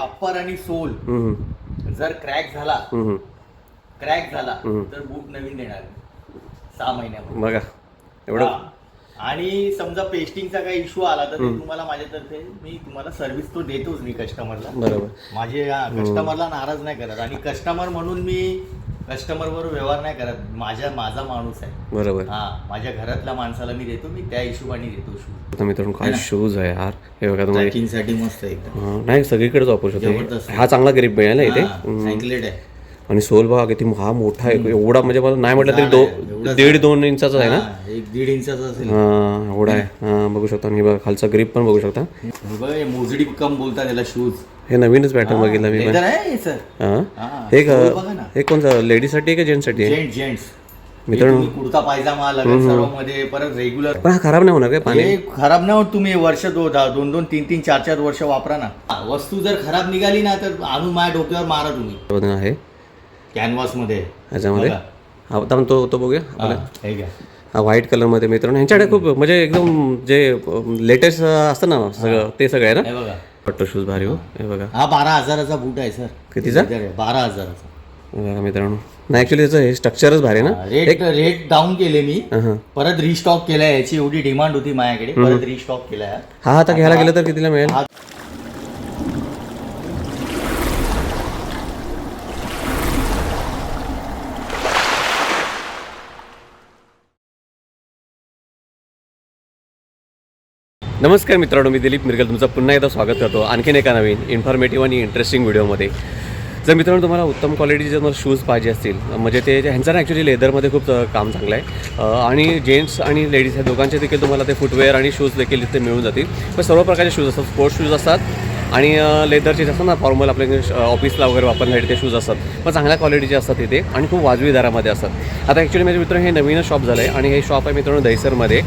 Upper आणि soul जर crack झाला तर बूट नवीन देणार 6 महिन्यामध्ये बघा एवढं. आणि समजा पेस्टिंगचा काही इश्यू आला तर ते तुम्हाला माझ्यातर्फे मी तुम्हाला सर्व्हिस तो देतोच मी कस्टमरला. बरोबर. माझे कस्टमरला नाराज नाही करत आणि कस्टमर म्हणून मी कस्टमर बरोबर व्यवहार नाही करत. माझा माणूस आहे. बरोबर. माझ्या घरातल्या माणसाला मी देतो, मी त्या हिशोबाने देतो शूज. मित्रांनो काय शूज आहे यार, हे बघा तुम्हाला ट्रॅकिंगसाठी मस्त आहे एकदम. नाही सगळीकडेच वापरू शकतो. हा चांगला ग्रिप मिळाला इथे. सायकलेट आहे आणि सोल बघा किती हा मोठा आहे, एवढा म्हणजे मला नाही म्हटलं तरी 1.5-2 इंचाचा आहे ना. 1-1.5 इंचाचा असेल. एवढा आहे. बघू शकता. आणि बघा खालचा ग्रिप पण बघू शकता. मोजडी कम बोलतात त्याला शूज. हे नवीनच पॅटर्न बघितला मी पण. हे कोणतं लेडीजसाठी आहे का जेंट्ससाठी? जेंट्स मित्रांनो कुर्ता पायजामा लगेच सर्व मध्ये परत रेग्युलर. पण हा खराब नाही होणार काय? पाणी खराब नाही होत. तुम्ही वर्ष 2-2, 3-3, 4-4 वर्ष वापरा ना. वस्तू जर खराब निघाली ना तर आणून माझ्या डोक्यावर मारा तुम्ही. आहे कॅनव्हास मध्ये ह्याच्यामध्ये. आपण तो बघूया. हा व्हाईट कलर मध्ये मित्रांनो ह्यांच्याकडे खूप म्हणजे एकदम जे लेटेस्ट असतं ना सगळं ते सगळं आहे ना. हे बघा पट्टो शूज भारी हो. हे बघा हा 12,000चा बूट आहे सर. कितीचा? 12,000चा. बघा मित्रांनो. नाही ऍक्च्युली त्याचं हे स्ट्रक्चरच भारी आहे ना. रेट डाऊन केले मी, परत रिस्टॉक केलाय. याची एवढी डिमांड होती माझ्याकडे, परत रिस्टॉक केलाय. हा आता घ्यायला गेलं तर कितीला मिळेल? नमस्कार मित्रांनो, मी दिलीप मिरगल तुमचं पुन्हा एकदा स्वागत करतो आणखीन एका नवीन इन्फॉर्मेटिव्ह आणि इंटरेस्टिंग व्हिडिओमध्ये. जर मित्रांनो तुम्हाला उत्तम क्वालिटीचे जर शूज पाहिजे असतील म्हणजे ते ह्यांचं ना ॲक्च्युली लेदरमध्ये खूप काम चांगलं आहे. आणि जेंट्स आणि लेडीज ह्या दोघांचे देखील तुम्हाला ते फुटवेअर आणि शूज देखील इथे मिळून जातील. पण सर्व प्रकारचे शूज असतात. स्पोर्ट्स शूज असतात आणि लेदरचे जे असतात ना फॉर्मल आपल्या ऑफिसला वगैरे वापरण्यासाठी ते शूज असतात, पण चांगल्या क्वालिटीचे असतात इथे आणि खूप वाजवी दरामध्ये असतात. आता ॲक्च्युली माझे मित्र हे नवीनच शॉप झालं आहे आणि हे शॉप आहे मित्रांनो दहिसरमध्ये.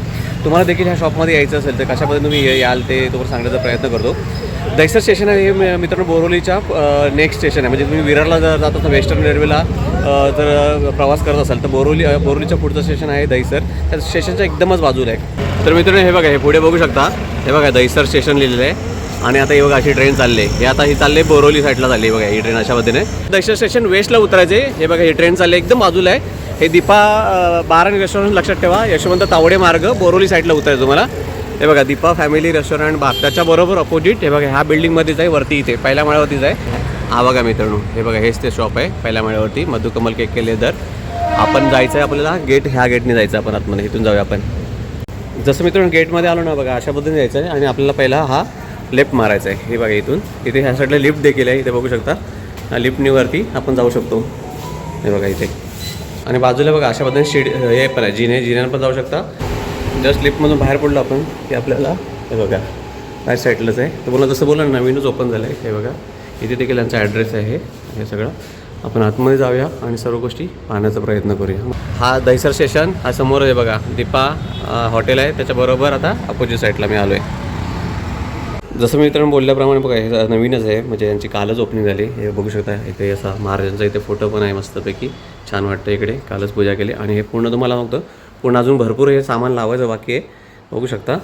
तुम्हाला देखील ह्या शॉपमध्ये यायचं असेल तर कशा पद्धतीने तुम्ही याल ते तुम्हाला सांगण्याचा प्रयत्न करतो. दहिसर स्टेशन आहे हे मित्रांनो बोरोलीच्या नेक्स्ट स्टेशन आहे. म्हणजे तुम्ही विरारला जर जात असाल वेस्टर्न रेल्वेला जर प्रवास करत असाल तर बोरोलीच्या पुढचं स्टेशन आहे दहिसर. त्या स्टेशनच्या एकदमच बाजूला आहे. तर मित्रांनो हे बघा, हे पुढे बघू शकता. हे बघा दहिसर स्टेशन लिहिलेलं आहे आणि आता हे बघा अशी ट्रेन चालली आहे. हे आता ही चालली आहे बोरोली साईडला चालली आहे. बघा ही ट्रेन अशा पद्धतीने दहिसर स्टेशन वेस्टला उतरायचे. हे बघा ही ट्रेन चालली आहे एकदम बाजूला आहे. हे दीपा बार आणि रेस्टॉरंट लक्षात ठेवा. यशवंत तावडे मार्ग बोरोली साईडला उतरायचं तुम्हाला. हे बघा दीपा फॅमिली रेस्टॉरंट बार त्याच्या बरोबर अपोजिट. हे बघा ह्या बिल्डिंगमध्येच आहे वरती, इथे पहिल्या माळ्यावरतीच आहे. हा बघा मित्रांनो, हे बघा हेच ते शॉप आहे पहिल्या माळ्यावरती मधुकमल केके लेदर. आपण जायचं आहे आपल्याला ह्या गेटने जायचं आपण आतमध्ये. इथून जाऊया आपण. जसं मित्रांनो गेटमध्ये आलो ना बघा अशा पद्धतीने जायचं आहे आणि आपल्याला पहिला हा लेफ्ट मारायचा आहे. हे बघा इथून इथे ह्या साईडला लिफ्ट देखील आहे. इथे बघू शकता लिफ्टनीवरती आपण जाऊ शकतो. हे बघा इथे आणि बाजूला बघा अशा पद्धतीने हे पण आहे जिन्यानं पण जाऊ शकता. जस्ट लिफ्टमधून बाहेर पडलो आपण की आपल्याला हे बघा राईट साईडलाच आहे. तर बोला जसं बोला नवीनच ओपन झालं आहे. हे बघा इथे देखील यांचा ॲड्रेस आहे. हे सगळं आपण आतमध्ये जाऊया आणि सर्व गोष्टी पाहण्याचा प्रयत्न करूया. हा दहिसर स्टेशन हा समोर आहे बघा दीपा हॉटेल आहे त्याच्याबरोबर. आता अपोजिट साईडला मी आलो आहे. जसं मी मित्रांनो बोलल्याप्रमाणे बघा हे नवीनच आहे म्हणजे यांची कालच ओपनिंग झाली. हे बघू शकता इथे असा महाराजांचा इथे फोटो पण आहे मस्तपैकी छान वाटतं. इकडे कालच पूजा केली आणि हे पूर्ण तुम्हाला बघतो पूर्ण अजून भरपूर हे सामान लावायचं बाकी आहे. बघू शकता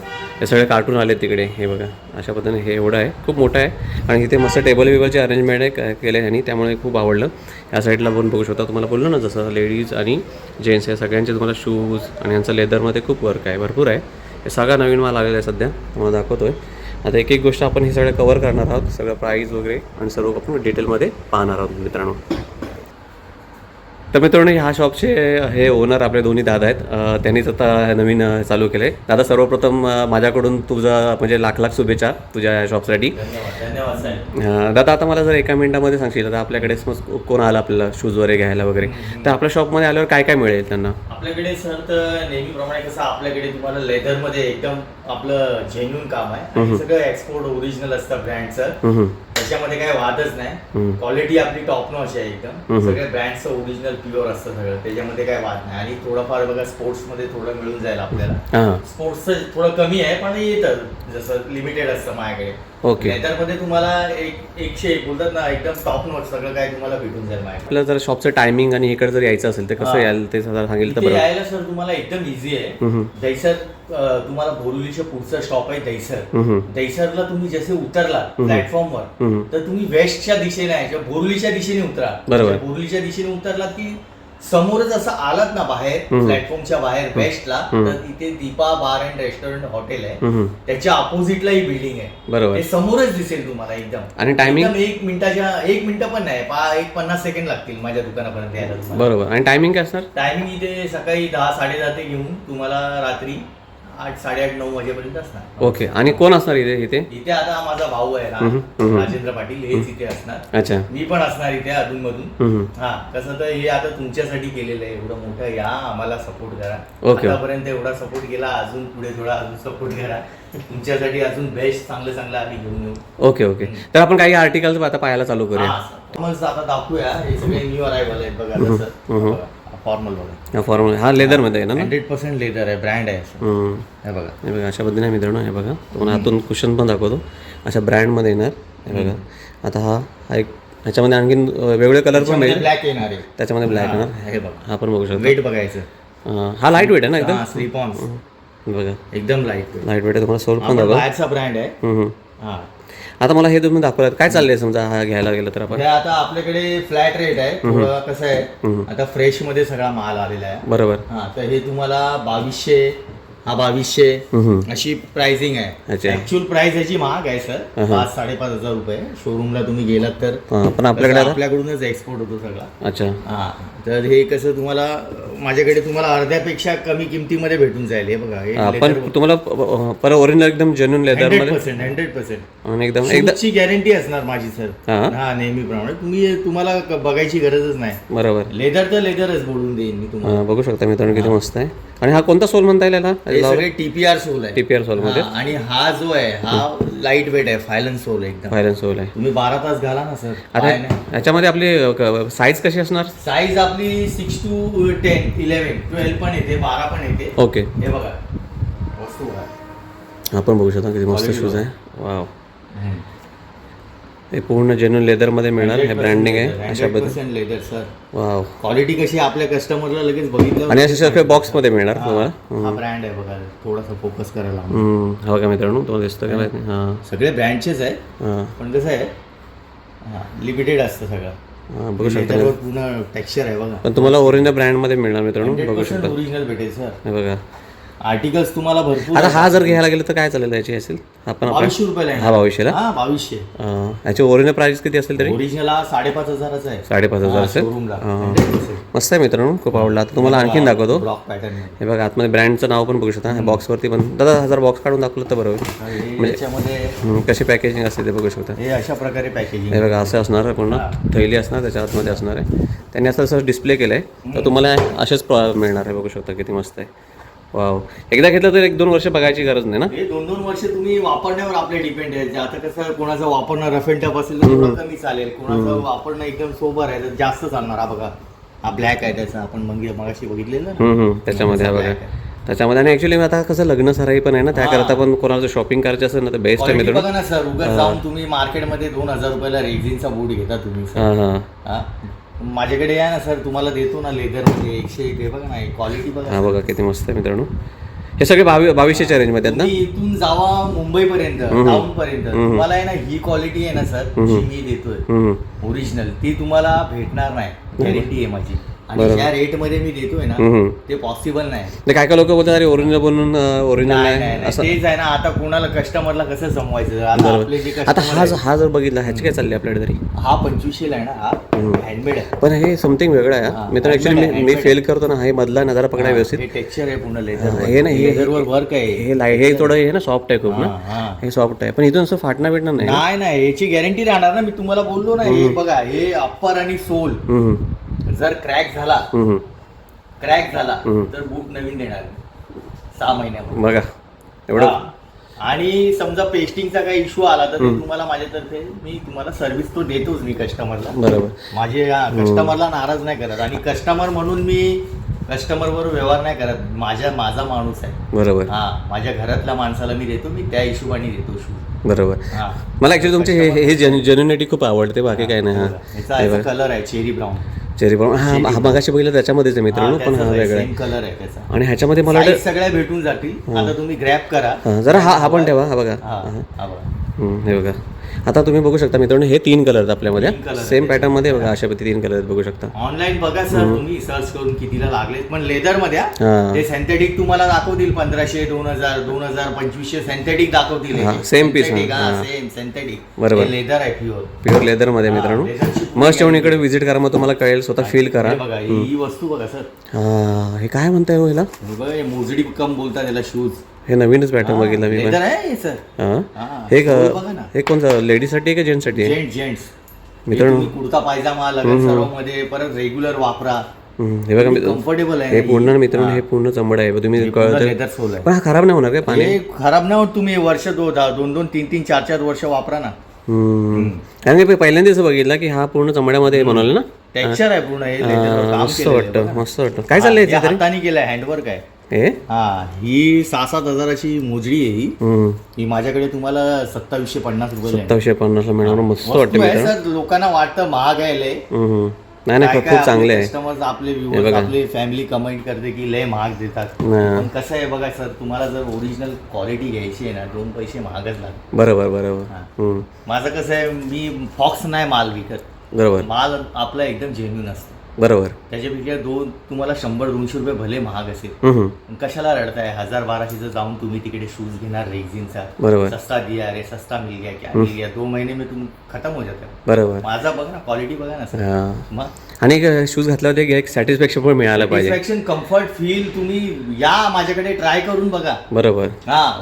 हे सगळे कार्टून आले तिकडे. हे बघा अशा पद्धतीने हे एवढं आहे खूप मोठं आहे आणि इथे मस्त टेबल वेबलचे अरेंजमेंट आहे केले आणि त्यामुळे खूप आवडलं. या साईडला पण बघू शकता तुम्हाला बोललो ना जसं लेडीज आणि जेंट्स या सगळ्यांचे तुम्हाला शूज आणि यांचं लेदरमध्ये खूप वर्क आहे भरपूर आहे. हे सगळा नवीन माल आलेला आहे सध्या तुम्हाला दाखवतो आहे. आता एक एक गोष्ट आपण हे सगळं कवर करणार आहोत. सगळं प्राईस वगैरे आणि सर्व आपण डिटेलमध्ये पाहणार आहोत मित्रांनो. तर मित्रांनो ह्या शॉपचे हे ओनर आपले दोन्ही दादा आहेत. त्यांनीच आता नवीन चालू केलं आहे. दादा सर्वप्रथम माझ्याकडून तुझं म्हणजे लाख शुभेच्छा तुझ्या या शॉपसाठी. धन्यवाद साहेब. दादा आता मला जर एका मिनिटामध्ये सांगशील आता आपल्याकडे मग कोण आला आपल्याला शूज वगैरे घ्यायला वगैरे तर आपल्या शॉपमध्ये आल्यावर काय काय मिळेल त्यांना? आपल्याकडे सर तर नेहमीप्रमाणे कसं आपल्याकडे तुम्हाला लेदरमध्ये एकदम आपलं जेन्युन काम आहे. सगळं एक्सपोर्ट ओरिजिनल असतं ब्रँडचं. त्याच्यामध्ये काही वादच नाही. क्वालिटी आपली टॉप नॉच आहे एकदम. सगळ्या ब्रँडचं ओरिजिनल प्युअर असतं सगळं. त्याच्यामध्ये काही वाद नाही. आणि थोडंफार बघा स्पोर्ट्स मध्ये थोडं मिळून जाईल आपल्याला. स्पोर्ट्सचं थोडं कमी आहे पण येतं जसं लिमिटेड असतं माझ्याकडे. ओके. लेदरमध्ये तुम्हाला 101 बोलतात ना एकदम टॉप नॉच सगळं काय तुम्हाला भेटून जाईल माझ्याकडे. आपल्याला जर शॉपचं टायमिंग आणि इकडे जर यायचं असेल तर कसं याल ते सांगितलं तर यायला सर तुम्हाला एकदम इझी आहे. दहिसर तुम्हाला बोरिवलीच्या पुढचा स्टॉप आहे दहिसर. दहिसरला तुम्ही जसे उतरला प्लॅटफॉर्मवर तर तुम्ही वेस्टच्या दिशेने आहे, बोरिवलीच्या दिशेने उतरा. बरोबर. बोरिवलीच्या दिशेने उतरलात की समोरच असं आलात ना बाहेर, प्लॅटफॉर्मच्या बाहेर वेस्टला, तर तिथे Deepa bar and restaurant hotel आहे. त्याच्या अपोजिटला ही बिल्डिंग आहे. बरोबर. ते समोरच दिसेल तुम्हाला एकदम. आणि टायमिंग 1 मिनिट पण नाही, 50 सेकंड लागतील माझ्या दुकानापर्यंत यायला तुम्हाला. बरोबर. आणि टायमिंग काय असणार? टायमिंग इथे सकाळी 10-10:30 ते घेऊन तुम्हाला रात्री 8, 8:30, 9 वाजेपर्यंत असणार. ओके. आणि कोण असणार इथे? इथे आता माझा भाऊ आहे राजेंद्र पाटील, हेच इथे असणार. अच्छा. मी पण असणार इथे अधूनमधून. हा, कसं तर हे आता तुमच्यासाठी केलेलं आहे, एवढं मोठं, या आम्हाला सपोर्ट करा. ओके. आतापर्यंत एवढा सपोर्ट केला, अजून पुढे थोडा अजून सपोर्ट करा. तुमच्यासाठी अजून बेस्ट चांगलं आम्ही घेऊन येऊ. Okay okay. तर आपण काही आर्टिकल्स आता पाहायला चालू करूया. आता दाखवूया. हे सगळे न्यू अरायवल आहेत बघा. तसं फॉर्मल बघा. फॉर्मल हा लेदरमध्ये आहे ना? 100% लेदर आहे, ब्रँड आहे. हे बघा, हे बघा अशा पद्धतीने मित्रांनो. हे बघा तुम्हाला आतून कुशन पण दाखवतो, अशा ब्रँडमध्ये येणार. हे बघा. आता हा एक ह्याच्यामध्ये आणखीन वेगळे कलर पण मिळेल. ब्लॅक येणार आहे, त्याच्यामध्ये ब्लॅक येणार. हे बघा, हा पण बघू शकतो. वेट बघायचं. हा लाईट वेट आहे ना एकदम? स्लीप ऑन बघा एकदम लाईट वेट आहे. तुम्हाला सोल पण दाखवा. बाहेरचा ब्रँड आहे. हा, आता मला हे तुम्ही दाखवलात, काय चाललंय समजा हा घ्यायला गेलं तर आपण? हे आता आपल्याकडे फ्लॅट रेट आहे. थोडं कसं आहे, आता फ्रेश मध्ये सगळा माल आलेला आहे. बरोबर. हा, तर हे तुम्हाला 2200, हा 2200 अशी प्राइसिंग आहे. ऍक्च्युअल प्राइस याची महाग आहे सर, 5,000-5,500 रुपये. शोरूमला तुम्ही गेलात तर पण आपल्याकडूनच एक्सपोर्ट होतो सगळा. अच्छा. हा, तर हे कसं तुम्हाला माझ्याकडे तुम्हाला अर्ध्यापेक्षा कमी किमतीमध्ये भेटून जाईल. हे बघा, पण तुम्हाला पर ओरिजिनल एकदम जेन्युइन लेदर मध्ये 100% आणि एकदम एकदाची गॅरंटी असणार माझी सर. हा, नेहमीप्रमाणे तुम्हाला बघायची गरजच नाही. बरोबर. लेदर तर लेदरच बोलून देईन मी तुम्हाला. बघू शकता मित्रांनो किती मस्त आहे. आणि हा कोणता सोल म्हणता येईल याला? हे सगळे TPR सोल आहे. TPR सोल मध्ये. आणि हा जो आहे हा लाईट वेट आहे, फायलन सोल एकदम. फायलन सोल आहे. तुम्ही 12 तास घाला ना सर. आता याच्यामध्ये आपली साईज कशी असणार? साईज आपली 6 to 10, 11, 12 पण येते, 12 पण येते. ओके. हे बघा वस्तू बघा. आपण बघू शकता किती मस्त शूज आहे. वाव. हे पूर्ण जेन्युइन लेदर मध्ये मिळणार. हे ब्रँडिंग आहे अशा पद्धतीने. Leather sir. वाव. क्वालिटी कशी आपल्या कस्टमरला लगेच बघितलं. आणि असे बॉक्स मध्ये मिळणार तुम्हाला. हा ब्रँड आहे बघा, थोडासा फोकस करायला. हो का मित्रांनो, तुम्हाला दिसतं का माहिती? हा, सगळे ब्रँडचेच आहे. पण कसं आहे, लिमिटेड असतं सगळं. बघू शकता पूर्ण टेक्स्चर आहे बघा. पण तुम्हाला ओरिजिनल ब्रँड मध्ये मिळणार मित्रांनो. बघू शकता ओरिजिनल भेटेल सर. हे बघा आर्टिकल्स तुम्हाला भरपूर. आता हा जर घ्यायला गेलं तर काय चालेल याची असेल? आपण 2200 रुपयाला. हा 2200ला. हा 2200. याची ओरिजिनल प्राइस किती असेल तरी? ओरिजिनल 5,500 आहे. 5,500 असेल. शोरूमला. मस्त आहे मित्रांनो, खूप आवडला. आता तुम्हाला आणखीन दाखवतो. Block pattern. हे बघा आतमध्ये ब्रँडचं नाव पण बघू शकता. बॉक्स वरती पण दादा हजार बॉक्स काढून दाखवलं तर बरोबर. त्याच्यामध्ये कशी पॅकेजिंग असते ते बघू शकता. हे अशा प्रकारे पॅकेजिंग. हे बघा असं असणार, पूर्ण थैली असणार, त्याच्या आतमध्ये असणार आहे. त्यांनी असं डिस्प्ले केलंय, तर तुम्हाला असेच मिळणार आहे. बघू शकता किती मस्त आहे. वाव. एकदा घेतलं तर 1-2 वर्ष बघायची गरज नाही ना? हे 2-2 वर्ष तुम्ही वापरण्यावर आपले डिपेंड आहे. आता कसं कोणाचं वापरणं रफ अँड टफ असेल तर थोडं कमी चालेल, कोणाचं वापरणं एकदम सोबर आहे तर जास्त चालणार. हा बघा, हा ब्लॅक आहे त्याचा, आपण मगाशी बघितलेलं ना. त्याच्यामध्ये हा बघा, त्याच्यामध्ये. आणि ऍक्च्युली आता कसं लग्न सराई पण आहे ना, त्याकरता पण कोणाचं शॉपिंग करायचं असेल ना तर बेस्ट आहे मित्रांनो. बघा ना सर, उगाच जाऊन तुम्ही मार्केटमध्ये 2,000 रुपयाला रेक्झिनचा बूट घेता तुम्ही. माझ्याकडे या ना सर, तुम्हाला देतो ना लेदर मध्ये 101. हे बघा ना, क्वालिटी बघा. हा बघा किती मस्त आहे मित्रांनो. हे सगळे 2200च्या रेंज मध्ये आहेत ना? इथून जावा मुंबईपर्यंत, टाउन पर्यंत, तुम्हाला आहे ना ही क्वालिटी आहे ना सर, जी मी देतोय ओरिजिनल, ती तुम्हाला भेटणार नाही. गॅरंटी आहे माझी. आणि ज्या रेट मध्ये मी देतोय ना ते पॉसिबल नाही. काय काय लोक बोलतात अरे ओरिजिनल बनवून ओरिजिनल नाही असं. तेच आहे ना, आता कोणाला कस्टमरला कसं समवायचं. आता आपले जे आता हा जर बघितला, ह्याची काय चालली आपल्याकडे तरी? हा 2500 आहे ना, हा हँडमेड आहे. पण हे समथिंग वेगळं आहे मित्र. ऍक्च्युली मी फेल करतो ना, हे मधला ना जरा पकडा व्यवस्थित. हे टेक्स्चर आहे पूर्ण लेदर. हे ना, लेदरवर वर्क आहे. हे थोडं हे ना सॉफ्ट आहे खूप ना, हे सॉफ्ट आहे. पण इथून असं फाटणं भेटणार नाही. नाही, याची गॅरंटी राहणार ना. मी तुम्हाला बोललो ना, हे बघा, हे अप्पर आणि सोल जर क्रॅक झाला तर बूट नवीन देणार 6 महिन्यामध्ये. बघा एवढं. आणि समजा पेस्टिंगचा काही इश्यू आला तर तुम्हाला माझ्यातर्फे मी तुम्हाला सर्व्हिस तो देतोच मी कस्टमरला. बरोबर. माझे कस्टमरला नाराज नाही करत. आणि कस्टमर म्हणून मी कस्टमरवर व्यवहार नाही करत. माझा माणूस आहे. बरोबर. माझ्या घरातल्या माणसाला मी देतो, मी त्या हिशोबाने देतो शूज. बरोबर. मला ऍक्च्युली तुमची हे जेन्युनिटी खूप आवडते, बाकी काय नाही. ह्याचा कलर आहे चेरी ब्राऊन. चेरी पण हा मगाशी बघितलं त्याच्यामध्येच आहे मित्रांनो, पण हा वेगळा आहे. कलर आहे त्याचा आणि ह्याच्यामध्ये मला Size सगळ्या भेटून जातील. आता तुम्ही ग्रॅब करा. जरा हा पण ठेवा, हा बघा. हा बघा. हे बघा, आता तुम्ही बघू शकता मित्रांनो, हे 3 कलर आहेत आपल्यामध्ये, तीन color सेम पॅटर्न मध्ये बघा, अशा पद्धती 3 कलर आहेत बघू शकता. ऑनलाईन बघा सर, तुम्ही सर्च करून कितीला लागले. पण लेदर मध्ये हा. ते सिंथेटिक तुम्हाला दाखवतील 1500, 2000, 2000, 2500 सिंथेटिक दाखवतील. Same piece. Same synthetic. बरोबर. लेदर आहे प्युअर लेदर मध्ये मित्रांनो. मस्त येऊन इकडे व्हिजिट करा, मग तुम्हाला कळेल, स्वतः फील करा. बघा ही वस्तू बघा सर. हा, हे काय म्हणताय हो ह्याला? बघा हे मोजडी कम बोलतात त्याला, शूज. हे नवीनच पॅटर्न बघितलं मी पण. लेदर आहे सर. हे कोणतं, लेडीजसाठी का जेंट्ससाठी आहे? जेंट्स मित्रांनो कुर्ता पायजामा लग्न सर्व मध्ये परत रेग्युलर वापरा. हे बघा कम्फर्टेबल आहे. हे पूर्ण मित्रांनो, हे पूर्ण चमडा आहे, तुम्ही कळत. लेदर सोल आहे. पण हा खराब नाही होणार काय? पाणी खराब नाही होत. तुम्ही वर्ष 2-2, 3-3, 4-4 वर्ष वापरा ना. कारण की पहिल्यांदाच बघितलं की हा पूर्ण चमड्यामध्ये बनवलं ना. टेक्स्चर आहे पूर्ण. हे लेदरवर काम मस्त केलेलं आहे वाटतं, बघा. मस्त वाटतं. काय चाललंय हे याच्यात तरी? हाताने केलंय, हँडवर्क आहे. हे ही 6-7 हजाराची मोजडी आहे ही. ही माझ्याकडे तुम्हाला 2750 रुपये 2750 ला मिळणार. मस्त वाटतं मित्रांनो. सर लोकांना वाटतं महाग आहे लय. नाही नाही, खूप चांगले आहे. कस्टमर्स आपले व्ह्यूअर्स आपले फॅमिली कमेंट करते की लय महाग देतात. पण कसं आहे बघा सर, तुम्हाला जर ओरिजिनल क्वालिटी घ्यायची आहे ना, 2 पैसे महागच लागतात. बरोबर बरोबर. माझं कसं आहे, मी फॉक्स नाही माल विकत. बरोबर. माल आपला एकदम जेन्युइन असतो. बरोबर. त्याच्यापेक्षा तुम्हाला 100-200 रुपये भले महाग असेल, पण कशाला रडताय? 1000-1200 जाऊन तुम्ही तिकडे शूज घेणार रेक्झिनचा. बरोबर. सस्ता दिया रे, सस्ता मिल गया, क्या मिल गया, 2 महीने में तुम खत्म हो जाता है. बरोबर. माझा बघा ना, क्वालिटी बघा ना सर. मग आणि शूज घातल्यावर एक सॅटिस्फॅक्शन पण मिळालं पाहिजे. Satisfaction, comfort feel. तुम्ही या माझ्याकडे ट्राय करून बघा. बरोबर.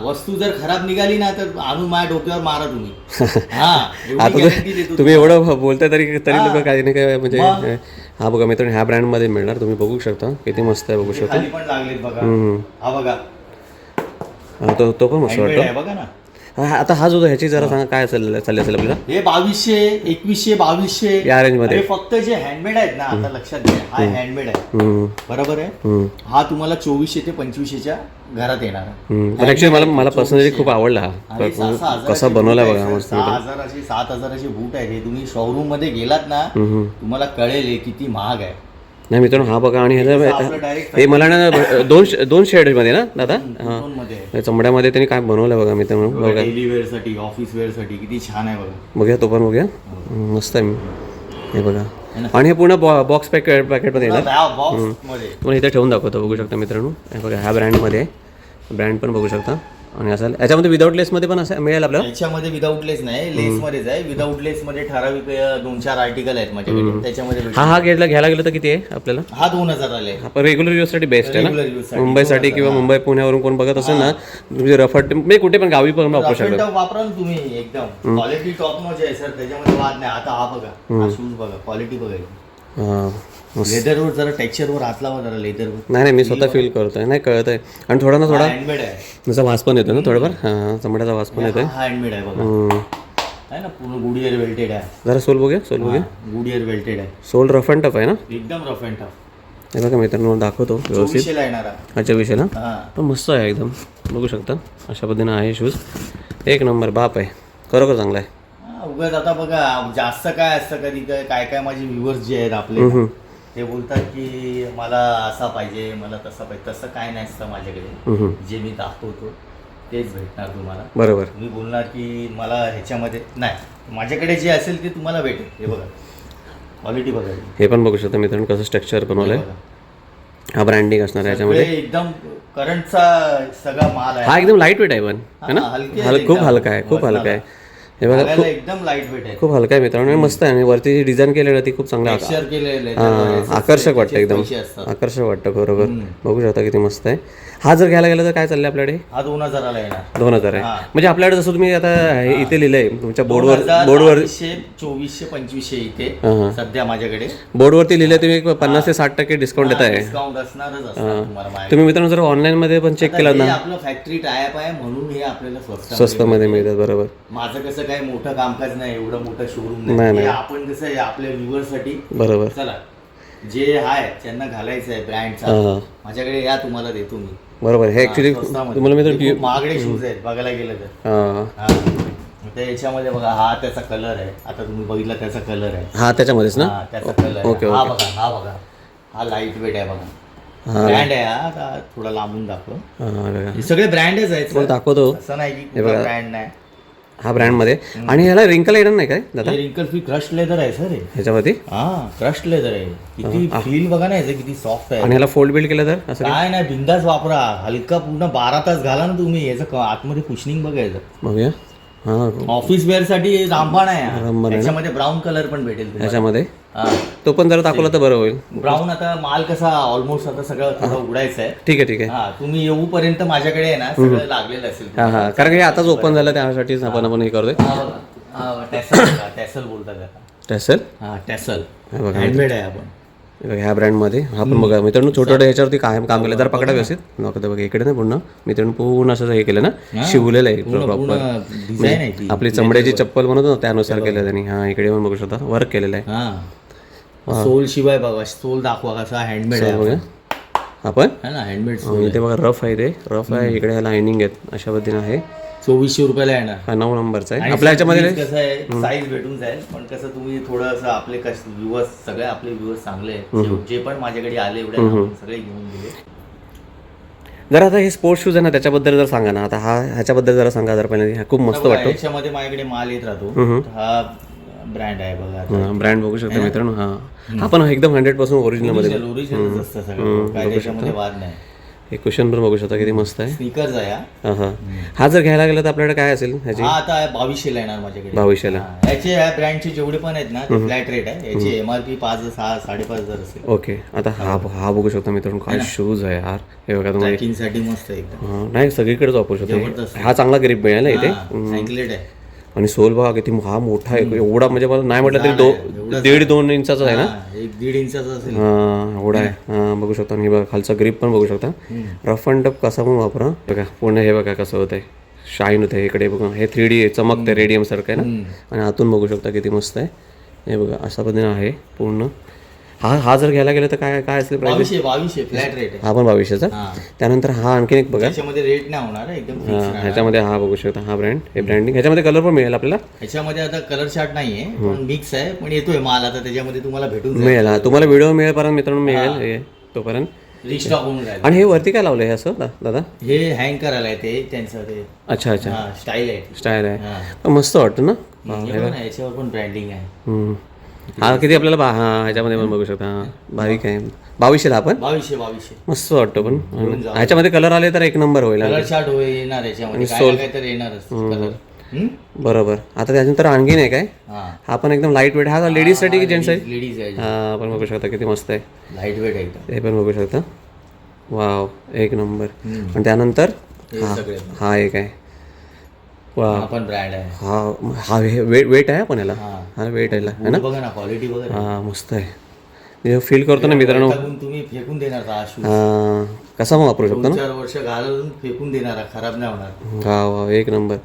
वस्तू जर खराब निघाली ना, तर आणून माझ्या डोक्यावर मारा तुम्ही. आता तुम्ही एवढं बोलताय तरी लोक काही नाही काय म्हणजे. हा बघा मित्रांनो, ह्या ब्रँड मध्ये मिळणार, तुम्ही बघू शकता किती मस्त आहे, बघू शकता. खाली पण लागलेत बघा. हा बघा, तो पण मस्त Handmade वाटतो. आहे बघा ना. आता हा जो ह्याची जरा सांगा काय चालली असेल आपल्याला? हे 2200, 2100, 2200 या रेंज मध्ये. फक्त जे हँडमेड आहेत ना, आता लक्षात घ्या, हा हँडमेड आहे. बरोबर आहे. हा तुम्हाला 2400 ते 2500च्या घरात येणार आहे. पण ऍक्च्युली मला पर्सनली खूप आवडला हा. कसा बनवला बघा, मस्त. 6000चे 7000चे बूट आहे. हे तुम्ही शोरूम मध्ये गेलात ना, तुम्हाला कळेल हे किती महाग आहे. नाही मित्रांनो, हा बघा. आणि हे मला ना दोन शेड मध्ये ना दादा, हा चमड्यामध्ये त्यांनी काय बनवलं बघा मित्रांनो. बघा डेली वेअर साठी, ऑफिस वेअर साठी किती छान आहे बघा. बघूया, तो पण बघूया. मस्त आहे. हे बघा. आणि हे पूर्ण बॉक्स पॅकेटमध्ये येणार. तुम्हाला इथे ठेवून दाखवतो, बघू शकता मित्रांनो. हे बघा, ह्या ब्रँडमध्ये ब्रँड पण बघू शकता. आणि असं याच्यामध्ये विदाऊट लेस मध्ये पण असं मिळेल आपल्याला. याच्यामध्ये विदाऊट लेस नाही, लेस मध्येच आहे. विदाऊट लेस मध्ये ठराविक 2-4 आर्टिकल आहेत माझ्याकडे, त्याच्यामध्ये. हा घ्यायला गेलं तर किती आहे आपल्याला? हा 2000 आले. आपण रेग्युलर यूज साठी बेस्ट आहे ना. मुंबईसाठी किंवा मुंबई पुण्यावरून कोण बघत असेल ना, म्हणजे रफट म्हणजे कुठे पण गावी पण वापरू शकता. वापरा ना तुम्ही, एकदम क्वालिटी टॉप नॉच आहे सर, त्याच्यामध्ये वाद नाही. आता हा बघा, हा शूज बघा, क्वालिटी बघा. लेदरवर जरा टेक्स्चरवर हात लावा जरा, लेदरवर. नाही मी स्वतः फील करतोय, नाही कळत आहे. आणि थोडा हँडमेड आहे. जसा वास पण येतो ना थोडाफार. हा, चमड्याचा वास पण येतोय. हँडमेड आहे बघा. आहे ना, पूर्ण गुडियर वेल्टेड आहे. जरा सोल बघूया, गुडियर वेल्टेड आहे. सोल रफ अँड टफ आहे ना, एकदम रफ अँड टफ. हे बघा मित्रांनो, दाखवतो व्यवस्थित. 2400 ला येणार आहे. अच्छा, विषयला पण मस्त आहे एकदम, बघू शकता. अशा पद्धतीने आहे शूज, एक नंबर. बाप आहे, खरोखर चांगला आहे. उगाच आता बघा, जास्त काय असतं कधी काय माझे व्ह्युअर्स जे आहेत आपले, ते बोलतात की मला असा पाहिजे, मला तसा पाहिजे. तसं काय नाही असतं माझ्याकडे. जे मी दाखवतो तेच भेटणार तुम्हाला. बरोबर. तुम्ही बोलणार की मला ह्याच्यामध्ये नाही, माझ्याकडे जे असेल ते तुम्हाला भेटेल. हे बघा, क्वालिटी बघा. हे पण बघू शकता मित्रांनो, कसं स्ट्रक्चर बनवलंय. हा ब्रँडिंग असणार याच्यामध्ये. एकदम करंटचा सगळा माल आहे. हा एकदम लाईट वेट आहे पण, है ना. खूप हलका आहे, खूप हलका आहे. हे बघा, एकदम लाईट वेट आहे, खूप हलका आहे मित्रांनो. मस्त आहे. आणि वरती डिझाईन केलेलं ती खूप चांगलं आकर्षक वाटतं, एकदम आकर्षक वाटतं. बरोबर, बघू शकता किती मस्त आहे. हा जर घ्यायला गेला तर काय चाललंय आपल्याकडे? हा 2000 ला येणार. 2000 आहे. म्हणजे आपल्याकडे जसं तुम्ही आता इथे लिहिलंय तुमच्या बोर्डवर 2400, 2500 इथे सध्या माझ्याकडे बोर्डवरती लिहिलंय. तुम्ही 50 ते 60% डिस्काउंट देत आहे. डिस्काउंट असणारच असणार. तुम्ही मित्रांनो जर ऑनलाईन मध्ये पण चेक केलं ना, आपलं फॅक्टरी टायअप आहे म्हणून हे आपल्याला स्वस्तमध्ये मिळतात. बरोबर. माझं कसं काय मोठं कामकाज नाही, एवढं मोठं शोरूम नाही. आपण कसं आहे आपल्या व्ह्युअर्स साठी. बरोबर. चला, जे आहे त्यांना घालायचं आहे ब्रँडचा, माझ्याकडे या, तुम्हाला देतो मी. बरोबर. हे ऍक्च्युली तुम्हाला मित्र महागडे शूज आहेत बघायला गेलं तर. तर याच्यामध्ये बघा हा त्याचा कलर आहे, आता तुम्ही बघितला त्याचा कलर आहे, हा त्याच्यामध्येच ना. हा त्याचा कलर ओके, आहे. हा ओके. बघा हा लाईट वेट आहे बघा, हा. ब्रँड आहे हा. आता थोडा लांबून दाखव, हा बघा हे सगळे ब्रँडच आहेत तुम्हाला sir. दाखवतो असं नाही की बघा. ब्रँड नाही. हा ब्रँडमध्ये. आणि ह्याला रिंकल येणार नाही काय दादा हे रिंकल फ्री क्रश लेदर आहे सर हे. ह्याच्यामध्ये. हा क्रश लेदर आहे, किती फील बघा ना याचं, किती सॉफ्ट आहे. आणि ह्याला फोल्ड बिल्ड केलं तर असं काय नाही, बिंदास वापरा, हलका पूर्ण 12 तास घाला ना तुम्ही. याचं आतमध्ये कुशनिंग बघायचं, बघूया. हा ऑफिस वेअर साठी रामबाण आहे रामबाण आहे. याच्यामध्ये ब्राऊन कलर पण भेटेल तुम्हाला. ह्याच्यामध्ये हा. तो पण जरा दाखवला तर बरं होईल. ब्राऊन आता माल कसा ऑलमोस्ट आता सगळं थोडं उघडायचं आहे. ठीक आहे ठीक आहे. हा तुम्ही येऊपर्यंत माझ्याकडे आहे ना सगळं लागलेलं असेल. हा हा कारण की आताच ओपन झालं त्यासाठीच आपण हे करतोय. हा बघा, हा टॅसल बघा, टॅसल बोलतात त्याला. टॅसल. हा टॅसल हा बघा हँडमेड आहे आपण. बघा ह्या ब्रँडमध्ये हा पण बघा मित्रांनो, छोटं छोटं ह्याच्यावरती काम केलं जर पकडा व्यवस्थित नव्हतं बघा. इकडे ना पूर्ण मित्रांनो पूर्ण असं हे केलं ना, शिवलेलं आहे प्रॉपर. डिझाईन आहे ती. आपली चमड्याची चप्पल म्हणतो ना त्यानुसार केलं त्यांनी. हा इकडे पण बघू शकता वर्क केलेलं आहे. हा सोल शिवाय बघा, सोल दाखवा कसा हँडमेड आहे बघा आपण. है ना, हँडमेड सोल. इथे बघा रफ आहे, ते रफ आहे. इकडे लाइनिंग आहेत अशा पद्धतीने आहे. 2400 रुपयाला येणार. हा 9 नंबरचा आहे. आणि आपल्या ह्याच्यामध्ये कसं आहे, साईज भेटून जाईल. पण कसं तुम्ही थोडंसं आपले व्ह्युअर्स, सगळे आपले व्ह्युअर्स चांगले आहेत, जे पण माझ्याकडे आले एवढे सगळे घेऊन गेले. जरा आता हे स्पोर्ट्स शूज आहे ना त्याच्याबद्दल जर सांगा ना. आता हा ह्याच्याबद्दल जरा सांगा जर पहिले. हा खूप मस्त वाटतो. याच्यामध्ये माझ्याकडे माल येत राहतो. हा ब्रँड आहे बघा, ब्रँड बघू शकता मित्रांनो. हा पण एकदम 100% ओरिजिनल मध्ये. ओरिजिनल असतं सगळं, काय त्याच्यामध्ये वाद नाही. हे क्वेश्चन पण बघू शकता किती मस्त आहे. स्निकर्स आहे हा. हा हा जर घ्यायला गेला तर आपल्याकडे काय असेल ह्याची. हा आता 2200 येणार माझ्याकडे. 2200 याचे या ब्रँडचे जेवढे पण आहेत ना ते फ्लॅट रेट आहे. याची MRP 5,500 असेल. ओके. आता हा बघू शकता मित्रांनो काय शूज आहे यार. हे बघा तुम्हाला. ट्रॅकिंग साठी मस्त आहे एकदम. नाही सगळीकडेच वापरू शकतो. हा चांगला ग्रिप मिळेल ना इथे. सायकलेट आहे. आणि सोल बघा किती हा मोठा आहे. एवढा म्हणजे मला नाही म्हटलं तरी 1.5-2 इंचाचा आहे ना. 1-1.5 इंचाचा असेल. हा एवढा आहे. हा बघू शकता. आणि बघा खालचा ग्रिप पण बघू शकता. रफ अँड टफ कसा पण वापरा. बघा पूर्ण हे बघा कसं होत आहे, शाईन होत आहे. इकडे बघा हे 3D चमकते रेडियम सारखं आहे ना. आणि आतून बघू शकता किती मस्त आहे. हे बघा अशा पद्धतीने आहे पूर्ण. हा जर घ्यायला गेलं तर काय काय असेल प्राइस. 2200 फ्लॅट रेट आहे. हा पण 2200चा. त्यानंतर हा आणखीन एक बघा. याच्यामध्ये रेट नाही होणार एकदम फिक्स राहणार. ह्याच्यामध्ये हा बघू शकता हा ब्रँड, हे ब्रँडिंग. ह्याच्यामध्ये कलर पण मिळेल आपल्याला. ह्याच्यामध्ये आता कलर चार्ट नाहीये, पण मिक्स आहे. पण येतोय माल आता त्याच्यामध्ये तुम्हाला भेटून मिळेल. हा तुम्हाला व्हिडिओ मिळेपर्यंत मित्रांनो मिळेल तोपर्यंत रिस्टॉक होऊन जाईल. आणि हे वरती काय लावलंय हे असं दादा. हे हँग करायला आहे ते त्यांचं ते. अच्छा अच्छा स्टाईल आहे. स्टाईल आहे. मस्त वाटतं ना. याच्यावर पण ब्रँडिंग आहे. हा किती आपल्याला हा ह्याच्यामध्ये पण बघू शकता. बारीक आहे. 2200ला आपण. 2200 मस्त वाटतो. पण ह्याच्यामध्ये कलर आले तर एक नंबर होईल. कलर चार्ट येणार याच्यामध्ये, काय तर येणारच कलर. बरोबर. आता त्याच्यानंतर आणखीन आहे काय. हा पण एकदम लाईट वेट. हा लेडीज साठी की जेंट्स आहे. लेडीज आहे. हा पण बघू शकता किती मस्त आहे. लाईट वेट एकदम. हे पण बघू शकता. वाव एक नंबर. आणि त्यानंतर हा एक आहे. वा पण ब्रँड आहे. हा वेट आहे पण याला. हा वेट आहे ना. बघा ना क्वालिटी बघा. हा मस्त आहे. फील करतो ना मित्रांनो. तुम्ही फेकून देणार हा शूज. कसा पण वापरू शकतो ना. 4 वर्ष घालून फेकून देणार, खराब नाही होणार. वा एक नंबर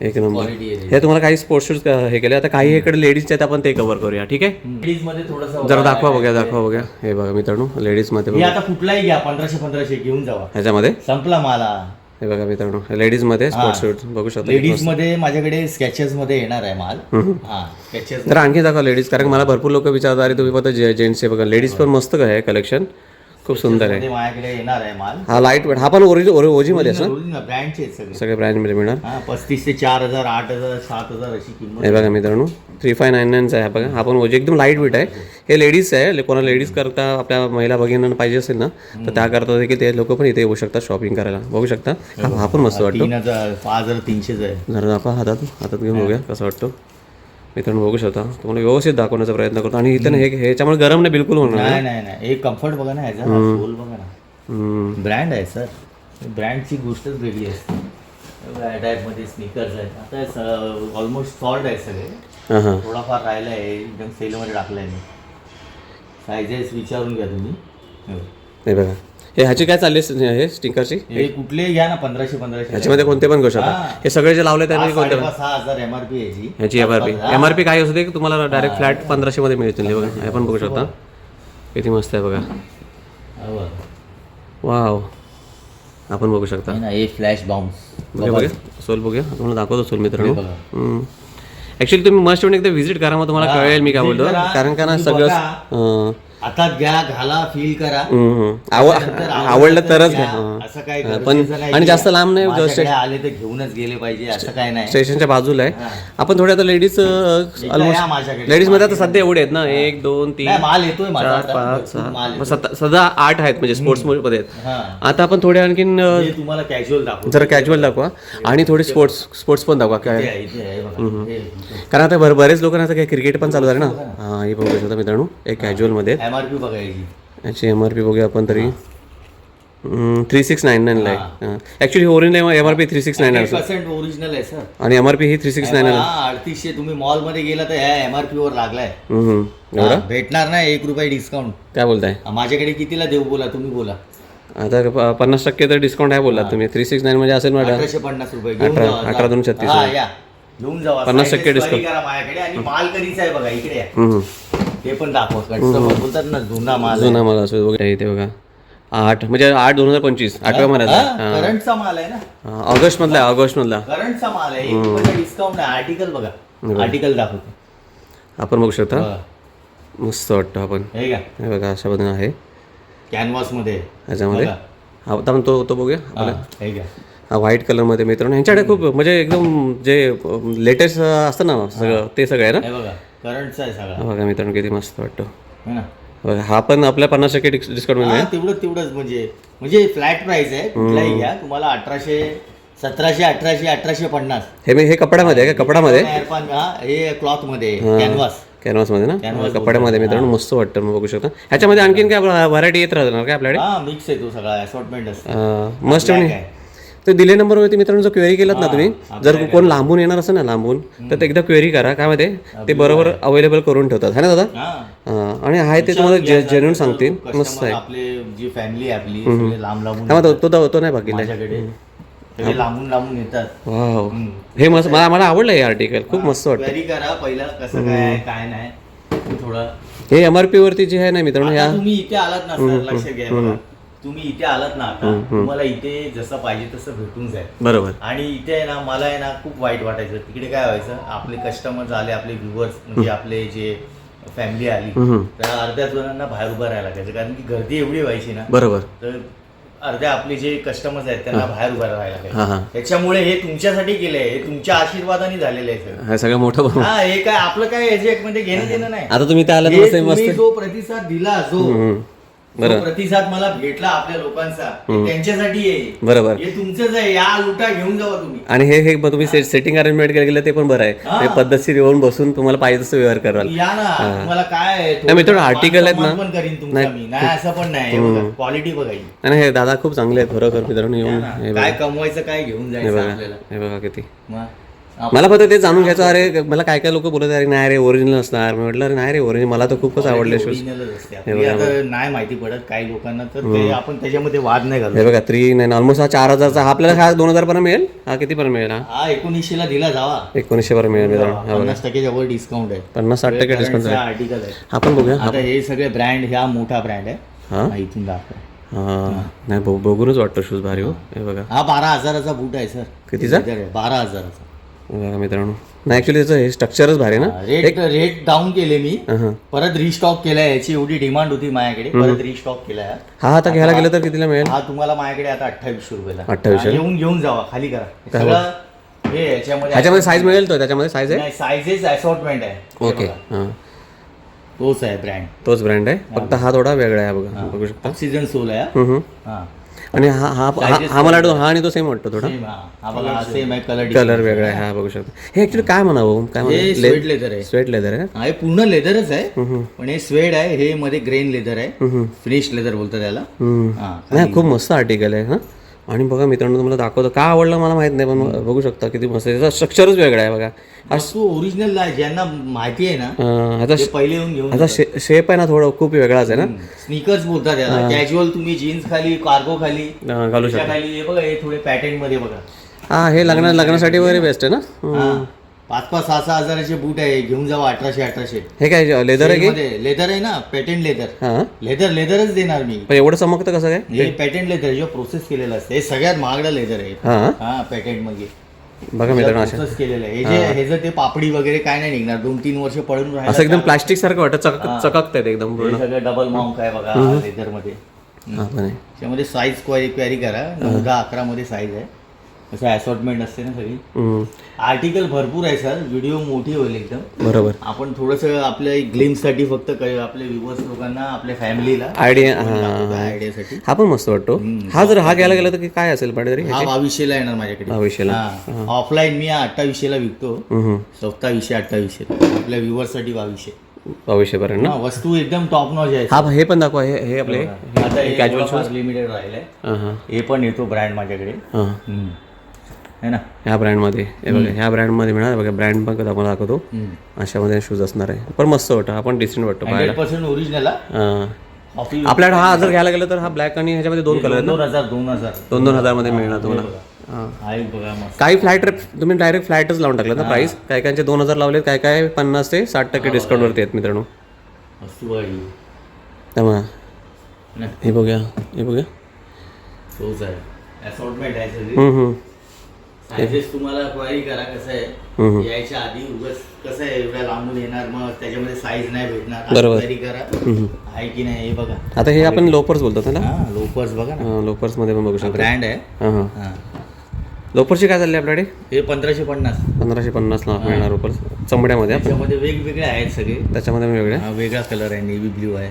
एक नंबर. क्वालिटी आहे. हे तुम्हाला काही स्पोर्ट्स शूज हे केले. आता काही इकडे लेडीजचे आहेत आपण ते कव्हर करूया. ठीक आहे. लेडीज मध्ये थोडंसं जरा दाखवा बघा. हे बघा मित्रांनो लेडीज मध्ये हे आता कुठलाही घ्या 1500 घेऊन जावा. ह्याच्यामध्ये संपला मला. हे बघा मित्रांनो लेडीज मध्ये स्पोर्ट्स शूज बघू शकता. लेडीज मध्ये माझ्याकडे स्केचेस मध्ये येणार आहे माल. स्केचेस तर आणखी दाखवा लेडीज. कारण मला भरपूर लोक विचारतात अरे तुम्ही फक्त जेंट्सचे बघा. लेडीज पण मस्त आहे कलेक्शन. खूप सुंदर आहे. माझ्याकडे येणार आहे माल. हा लाईट वेट. हा पण ओजी मध्ये असं ब्रँडचे सगळे ब्रँड मध्ये मिळणार. 35 ते 4000 8000 7000 अशी किंमत. हे बघा मित्रांनो 3599 आहे बघा. हा पण ओजी एकदम लाईट वेट आहे. हे लेडीज आहे. कोणाला लेडीज करता आपल्या महिला भगिनींना पाहिजे असेल ना तर त्या करता देखील ते लोक पण इथे येऊ शकतात शॉपिंग करायला. बघू शकता. हा पण मस्त वाटतो. 5300 आहे. जरा दाखवा हातात घेऊन बघूया कसं वाटतो मित्रांनो. बघू शकता. तुम्हाला व्यवस्थित दाखवण्याचा प्रयत्न करतो. आणि इथं हे ह्याच्यामुळे गरम नाही बिलकुल होणार नाही. एक कम्फर्ट बघा ना ह्याचा. सोल बघा ना. ब्रँड आहे सर. ब्रँडची गोष्टच वेगळी असते. टाईपमध्ये स्निकर्स आहेत. आता ऑलमोस्ट सॉल्ड आहे सगळे. थोडाफार राहिला आहे. एकदम सेलमध्ये टाकलं आहे मी. सायझेस विचारून घ्या तुम्ही. हे बघा. हे ह्याची काय चालली हे स्टिकरची. हे कुठले घ्या ना 1500 ह्याच्यामध्ये कोणते पण घेऊ शकता. हे सगळे जे लावले त्यामध्ये कोणते 6000 MRP याची. ह्याची MRP काय असते की तुम्हाला डायरेक्ट फ्लॅट 1500 मध्ये मिळतील. हे बघा हे पण बघू शकता किती मस्त आहे बघा. वाव आपण बघू शकता. आहे ना, हे फ्लॅश बाउन्स बघूया सोल, बघूया तुम्हाला दाखवतो सोल मित्रांनो. बघा. ऍक्च्युली तुम्ही मस्ट म्हणून एकदा व्हिजिट करा, मग तुम्हाला कळेल मी काय बोलतो. कारण का ना सगळं हातात घ्या, घाला, फील करा. आवडलं तरच घ्या. असं काय पण आणि जास्त लांब नाही, माझ्याकडे आले तर घेऊनच गेले पाहिजे असं काय नाही. स्टेशनच्या बाजूला आहे. आपण थोडे आता लेडीज ऑलमोस्ट लेडीज मध्ये आता सध्या एवढे आहेत ना, 1 2 3 माल येतोय 4 5 6 सध्या 8 आहेत म्हणजे स्पोर्ट्स मध्ये आहेत. आता आपण थोडे आणखीन तुम्हाला कॅज्युअल दाखवू, जरा कॅज्युअल दाखवा आणि थोडे स्पोर्ट्स पण दाखवा काय. कारण आता बरेच लोकांना आता काय क्रिकेट पण चालू झालं ना. हा, हे बघू शकता मित्रांनो, एक कॅज्युअल मध्ये MRP बघायची. याची MRP बघूया आपण तरी 3699 ला आहे. ऍक्च्युली ओरिजिनल MRP 3699 ओरिजिनल आहे सर, आणि MRP ही 3699 आहे. 3800. तुम्ही मॉल मध्ये गेला तर ह्या MRP वर लागलाय. एवढा भेटणार नाही, ₹1 डिस्काउंट. काय बोलताय? माझ्याकडे कितीला देऊ बोला, तुम्ही बोला. आता 50% तर डिस्काउंट आहे बोलला तुम्ही. 369 म्हणजे असेल ना, ₹1850 $18,236. घेऊन जावा. 50% डिस्काउंट करा माझ्याकडे. आणि माल कधीचा आहे बघा, इकडे आहे. ते पण दाखवा. कस्टमर बोलतात ना जुना माल असं वगैरे आहे. ते बघा 8 म्हणजे 8/2025 8व्या महिन्यात करंटचा माल आहे ना, ऑगस्ट मधला करंटचा माल आहे. ₹1 डिस्काउंट आहे. आर्टिकल बघा, आर्टिकल दाखवतो. आपण बघू शकता. मस्त वाटतं. आपण हे का, हे बघा अशा पद्धतीने आहे कॅनव्हास मध्ये. ह्याच्यामध्ये आता तो बघूया आपल्याला. हे का, हा व्हाईट कलरमध्ये मित्रांनो. ह्यांच्याकडे खूप म्हणजे एकदम जे लेटेस्ट असतं ना सगळं, ते सगळं आहे ना. हे बघा, करंटचा आहे सगळा. बघा मित्रांनो किती मस्त वाटतो. है ना. बघा हा पण आपल्या 50% डिस्काउंट मिळेल. तेवढंच म्हणजे फ्लॅट प्राइस आहे. कुठलाही घ्या, तुम्हाला 1800 1700 1800 1850. हे कपड्यामध्ये आहे का? कपड्यामध्ये हे क्लॉथ मध्ये, कॅनव्हास मध्ये ना, कपड्यामध्ये मित्रांनो मस्त वाटतं. मग बघू शकता. ह्याच्यामध्ये आणखीन काय व्हरायटी येत राहणार काय आपल्याकडे? मिक्स आहे तो सगळा, असॉर्टमेंट असतं. मस्त म्हणजे तर दिले नंबरवरती मित्रांनो जर क्वेरी केलात ना तुम्ही, जर कोण लांबून येणार असेल ना, लांबून, तर एकदा क्वेरी करा. काय मध्ये ते बरोबर अवेलेबल करून ठेवतात, है ना दादा? आणि आहे ते तुम्हाला जेन्युइन सांगतील. मस्त आहे. आपली जी फॅमिली आपली लांब लांबून तो नाही बाकी लांबून येतात. वाव, हे मस्त, मला आवडलं हे आर्टिकल, खूप मस्त वाटतं. क्वेरी करा पहिला, कसं काय काय नाही थोडं. हे MRP वरती जे आहे ना मित्रांनो, ह्या तुम्ही इथे आलात ना सर, लक्ष घ्या बघा. तुम्ही इथे आलात ना आता, तुम्हाला इथे जसं पाहिजे तसं भेटून जाईल. बरोबर. आणि इथे आहे ना, मला आहे ना खूप वाईट वाटायचं. तिकडे काय व्हायचं, आपले कस्टमर आले, आपले व्ह्युअर्स म्हणजे आपले जे फॅमिली आली, तर अर्ध्या जणांना बाहेर उभं राहायला लागायचं. कारण की गर्दी एवढी व्हायची ना. बरोबर. तर अर्ध्या आपले जे कस्टमर्स आहेत त्यांना बाहेर उभं राहायला लागायचं. त्याच्यामुळे हे तुमच्यासाठी केलंय, हे तुमच्या आशीर्वादाने झालेलं आहे सर. हे सगळं मोठं. हे काय आपलं काय मध्ये घेणं देणं नाही. आता तुम्ही त्या जो प्रतिसाद दिला, जो प्रतिसाद मला भेटला आपल्या लोकांचा, त्यांच्यासाठी आहे. बरोबर. हे तुमचंच आहे. या लुटा घेऊन जावा तुम्ही. आणि हे तुम्ही सेटिंग अरेंजमेंट केलं ते पण बरं आहे. पद्धतशीर येऊन बसून तुम्हाला पाहिजे तसं व्यवहार कराल. या ना, तुम्हाला काय मित्रांनो आर्टिकल आहेत ना, पण करीन तुमचा मी, नाही असं पण नाही. क्वालिटी बघायची. आणि हे दादा खूप चांगले आहेत खरोखर मित्रांनो. येऊन काय कमवायचं, काय घेऊन जायचं आपल्याला. हे बघा किती. मला फक्त ते जाणून घ्यायचं. अरे मला काय काय लोक बोलत अरे नाही रे ओरिजिनल असणार. मी म्हटलं अरे नाही रे ओरिजिनल, मला तर खूपच आवडले शूज. नाही माहिती पडत काही लोकांना, तर ते आपण त्याच्यामध्ये वाद नाही घालू. हे बघा 399 ऑलमोस्ट हा 4000चा. हा आपल्याला हा 2000 पर्यंत मिळेल. हा किती पर्यंत मिळेल? हा 1900 ला दिला जावा. 1900 पर्यंत मिळेल. 50% वर डिस्काउंट आहे. 50-60% डिस्काउंट आहे. आर्टिकल आहे. आपण बघूया. आता हे सगळे ब्रँड, ह्या मोठा ब्रँड आहे. हा इथून दाखवा. नाही बघूनच वाटतं शूज भारी. हो हे बघा, हा 12,000चा बूट आहे सर. कितीचा? 12,000चा. बघा मित्रांनो. नाही ऍक्च्युली त्याचं हे स्ट्रक्चरच भारी ना. रेट डाऊन केले मी, परत रिस्टॉक केलाय. याची एवढी डिमांड होती माझ्याकडे, परत रिस्टॉक केलाय. हा आता घ्यायला गेलं तर कितीला मिळेल? हा तुम्हाला माझ्याकडे आता 2800 रुपयाला. 2800 घेऊन जावा, खाली करा सगळं. हे ह्याच्यामध्ये साईज मिळेल तो? त्याच्यामध्ये साईज आहे? साईजेस असॉर्टमेंट आहे. ओके. तोच आहे ब्रँड, तोच ब्रँड आहे, फक्त हा थोडा वेगळा आहे. बघा बघू शकता. ऑक्सिजन सोल आहे. आणि हा मला वाटतो हा आणि तो सेम वाटतो थोडा. सेम आहे, कलर वेगळा आहे. हा बघू शकता. हे ऍक्च्युली काय म्हणावं, काय स्वेट लेदर आहे. स्वेट लेदर आहे. हे पूर्ण लेदरच आहे, पण हे स्वेड आहे. हे मध्ये ग्रेन लेदर आहे, फिनिश लेदर बोलतात त्याला. नाही खूप मस्त आर्टिकल आहे. हा आणि बघा मित्रांनो तुम्हाला दाखवतो. का आवडलं मला माहित नाही, पण बघू शकता किती मस्त. त्याचा स्ट्रक्चरच वेगळा आहे बघा. ओरिजिनल आहे, ज्यांना माहिती आहे ना ते पहिले येऊन घेऊन. आता शेप आहे ना थोडा खूप वेगळाच आहे ना. स्नीकर्स बोलतात त्याला. कॅज्युअल तुम्ही जीन्स खाली, कार्गो खाली घालू शकता. खाली. हे बघा, हे थोडे पॅटर्न मध्ये बघा. हा हे लग्नासाठी वगैरे बेस्ट आहे ना. 5-5, 6-6 हजाराचे बूट आहे, घेऊन जावा 1800. हे काय लेदर आहे की लेदर आहे ना, पॅटर्न लेदर. हां लेदरच देणार मी. पण एवढं चमकतं कसं काय हे पॅटर्न लेदर जो प्रोसेस केलेलं असतं, हे सगळ्यात महागडं लेदर आहे. हां हा पॅटर्न मध्ये बघा मित्रांनो अशा प्रोसेस केलेलं आहे. हे जे ते पापडी वगैरे काय नाही निघणार, 2-3 वर्ष पडून राहिलं. असं एकदम प्लास्टिक सारखं वाटतं चककतात एकदम पूर्ण. हे सगळं डबल माउंट आहे बघा लेदर मध्ये. हां पण आहे. त्यामध्ये साईज क्वेरी करा, 9-10-11 मध्ये साईज आहे. असं असॉर्टमेंट असते ना सगळी. आर्टिकल भरपूर आहे सर, व्हिडिओ मोठी होईल एकदम. बरोबर आपण थोडंसं आपल्या ग्लिम्स साठी फक्त आपल्या व्ह्युअर्स लोकांना, आपल्या फॅमिलीला आयडियासाठी. हा पण मस्त वाटतो. हा जर हा घ्यायला गेला तर काय असेल पाहिजे तरी हा 2200 येणार माझ्याकडे. 2200 ऑफलाईन मी 2800 विकतो. 2700-2800 आपल्या व्ह्युअर्स साठी 2200 पर्यंत ना. वस्तू एकदम टॉप नॉच आहे. हा हे पण दाखवा. हे आपले कॅज्युअल शूज लिमिटेड राहिलंय. हे पण येतो ब्रँड माझ्याकडे है ना. ह्या ब्रँडमध्ये हे बघा, ह्या ब्रँडमध्ये मिळणार बघा. ब्रँड पण तुम्हाला दाखवतो. अशामध्ये शूज असणार आहे, पण मस्त वाटतं. हा पण डिसेंट वाटतो पाहायला. 100% ओरिजिनल. आपल्याकडे हा जर घ्यायला गेलं तर हा ब्लॅक आणि ह्याच्यामध्ये 2 कलर आहेत. 2000 मध्ये मिळणार तुम्हाला. बघा मस्त. काही फ्लाईट तुम्ही डायरेक्ट फ्लाईटच लावून टाकलं ना प्राइस. काय कायचे 2000 लावलेत, काय 50 ते 60% डिस्काउंटवरती आहेत मित्रांनो. वस्तू आहे त्यामुळे हे बघूया तोच आहे. असॉर्टमेंट आहे सगळी. सायझेस तुम्हाला क्वारी करा. कसं आहे यायच्या आधी उगाच कसं आहे एवढ्या लांबून येणार, मग त्याच्यामध्ये साईज नाही भेटणार. क्वारी करा आहे की नाही. हे बघा आता हे आपण लोपर्स बोलतो ना. लोपर्स बघा ना, लोपर्स मध्ये पण बघू शकतो. ब्रँड आहे. लोपर्सची काय चालली आपल्याकडे? हे 1550 ला मिळणार लोपर्स चमड्यामध्ये. त्याच्यामध्ये वेगवेगळे आहेत सगळे. त्याच्यामध्ये वेगळे वेगळा कलर आहे, नेव्ही ब्ल्यू आहे.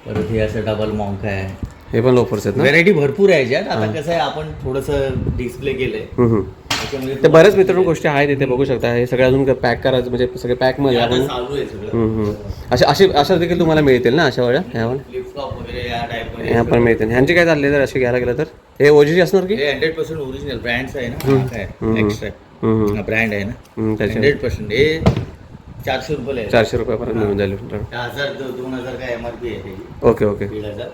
परत हे असं डबल मॉन्क आहे. हे पण लोपर्स आहेत ना. व्हेरायटी भरपूर आहे याच्यात. आता कसं आहे आपण थोडंसं डिस्प्ले केलंय. ते बऱ्याच मित्रांनो गोष्टी आहेत इथे बघू शकता. हे सगळे अजून पॅक करायचं म्हणजे सगळे पॅक मध्ये आपण चालू आहे सगळं. अशा देखील तुम्हाला मिळतील ना अशा वेळा. ह्या फ्लिपफ्लॉप वगैरे या टाइप मध्ये ह्या पण मिळतील. ह्यांचे काय चालले जर असे घ्यायला गेलं तर हे ओरिजिनल असणार की? हे 100% ओरिजिनल ब्रँड्स आहे ना. काय एक्स्ट्रा ब्रँड आहे ना. 100% हे 400 रुपये. 400 रुपयापर्यंत मिळून जाईल. 1000-2000 काय MRP आहे. ओके 1500.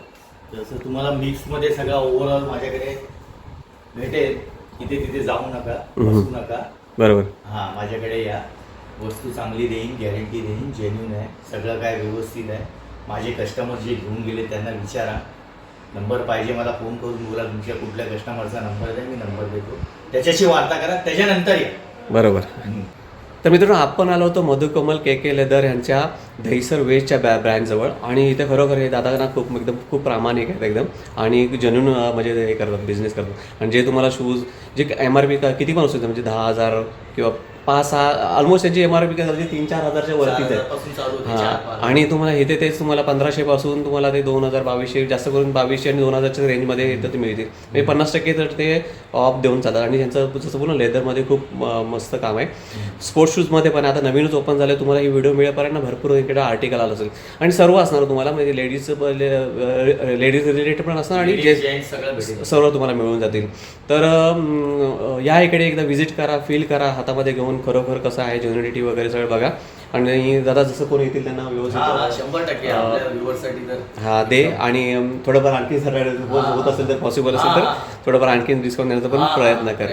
जसं तुम्हाला मिक्स मध्ये सगळा ओव्हरऑल माझ्याकडे भेटेल. तिथे जाऊ नका, बसू नका. बरोबर. माझ्याकडे या. वस्तू चांगली देईन, गॅरंटी देईन, जेन्युन आहे. सगळं काय व्यवस्थित आहे. माझे कस्टमर जे घेऊन गेले त्यांना विचारा. नंबर पाहिजे मला फोन करून बोला, तुमच्या कुठल्या कस्टमरचा नंबर द्या, मी नंबर देतो. त्याच्याशी वार्ता करा, त्याच्यानंतर या. बरोबर. तर मित्रांनो आपण आलो होतो मधुकमल के लेदर यांच्या दहीसर वेजच्या ब्रँडजवळ. आणि इथे खरोखर हे दादा ना खूप प्रामाणिक आहेत एकदम. आणि जेन्युन म्हणजे हे करतात, बिझनेस करतात. आणि जे तुम्हाला शूज जे MRP किती पण असू म्हणजे 10,000 किंवा 5-6 ऑलमोस्ट त्यांची MRP काय झाली 3-4 हजारच्या वरतीच आहे. आणि तुम्हाला इथे तेच तुम्हाला 1500 पासून तुम्हाला ते 2000, 2200 जास्त करून 2200 आणि 2000च्या रेंजमध्ये इथं ते मिळतील. म्हणजे 50% तर ते ऑफ देऊन जातात. आणि त्यांचं जसं बोलून लेदरमध्ये खूप मस्त काम आहे. स्पोर्ट्स शूजमध्ये पण आता नवीनच ओपन झालं. तुम्हाला ही व्हिडिओ मिळेपर्यंत भरपूर इकडे आर्टिकल आलं असेल. आणि सर्व असणार तुम्हाला म्हणजे लेडीज रिलेटेड पण असणार आणि जे सर्व तुम्हाला मिळून जातील. तर या इकडे एकदा व्हिजिट करा, फील करा, हातामध्ये घेऊन खरोखर कसं आहे जेन्युनिटी वगैरे सगळं बघा. आणि दादा जसं कोणी येतील त्यांना व्यवस्थित 100% दे. आणि थोडंफार आणखी होत असेल तर पॉसिबल असेल तर थोडंफार आणखी डिस्काउंट देण्याचा पण प्रयत्न कर.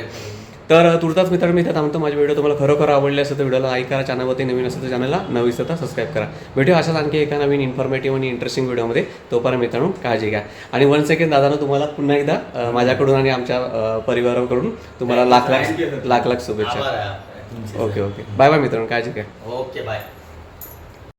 तर तुर्तास मित्रांनो मी इथे थांबतो. माझे व्हिडिओ तुम्हाला खरोखर आवडले असेल तर व्हिडिओला लाईक करा. चॅनलवरती नवीन असेल तर चॅनलला न विसरता सबस्क्राईब करा. भेटूया अशाच आणखी एका नवीन इन्फॉर्मेटिव्ह आणि इंटरेस्टिंग व्हिडिओमध्ये. तोपर्यंत मित्रांनो काळजी घ्या. आणि 1 सेकंड दादानं तुम्हाला पुन्हा एकदा माझ्याकडून आणि आमच्या परिवाराकडून तुम्हाला लाख शुभेच्छा. ओके बाय बाय मित्रांनो, काळजी घ्या. Okay bye.